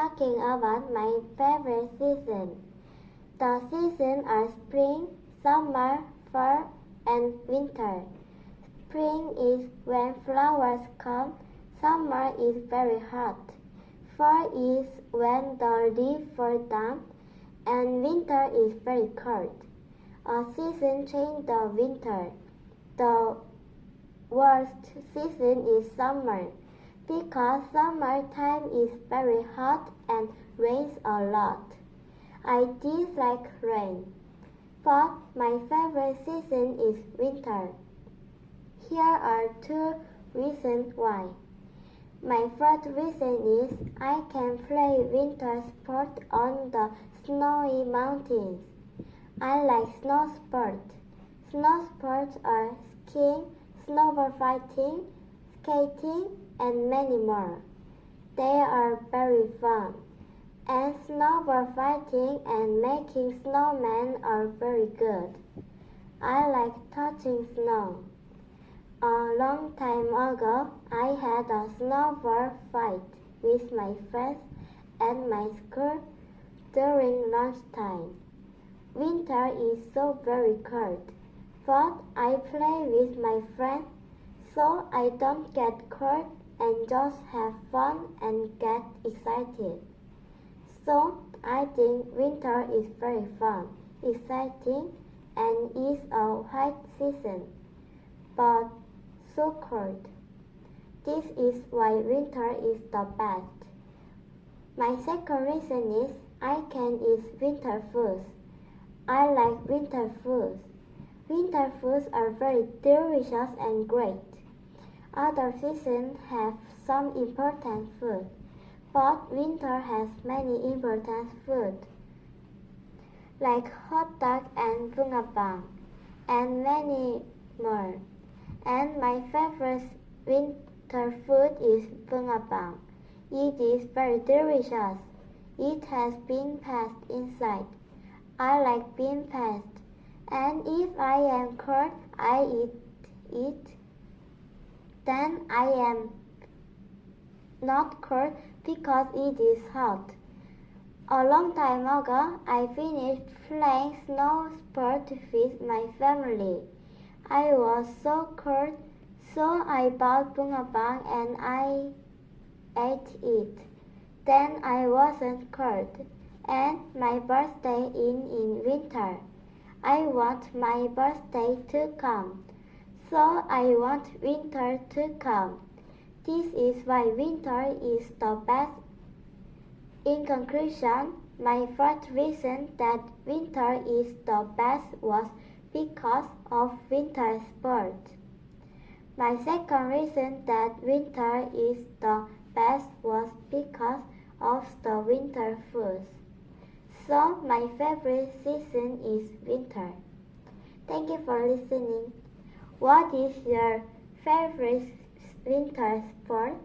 talking about my favorite season. The seasons are spring, summer, fall, and winter. Spring is when flowers come, summer is very hot, fall is when the leaves fall down, and winter is very cold. A season changes the winter. The worst season is summer, because summertime is very hot and rains a lot. I dislike rain, but my favorite season is winter. Here are 2 reasons why. My first reason is I can play winter sport on the snowy mountains. I like snow sports. Snow sports are skiing, snowboard fighting, skating, and many more. They are very fun. And snowboard fighting and making snowmen are very good. I like touching snow. A long time ago, I had a snowball fight with my friends at my school during lunchtime. Winter is so very cold, but I play with my friends so I don't get cold and just have fun and get excited. So I think winter is very fun, exciting, and is a white season, but so cold. This is why winter is the best. My second reason is I can eat winter foods. I like winter foods. Winter foods are very delicious and great. Other seasons have some important food, but winter has many important food, like hot dog and bungeoppang, and many more. And my favorite winter food is bungeoppang. It is very delicious. It has bean paste inside. I like bean paste, and if I am cold, I eat it. Then I am not cold because it is hot. A long time ago, I finished playing snow sports with my family. I was so cold, so I bought bungeoppang and I ate it. Then I wasn't cold, and my birthday in winter. I want my birthday to come, so I want winter to come. This is why winter is the best. In conclusion, my first reason that winter is the best was because of winter sports. My second reason that winter is the best was because of the winter foods. So my favorite season is winter. Thank you for listening. What is your favorite winter sport?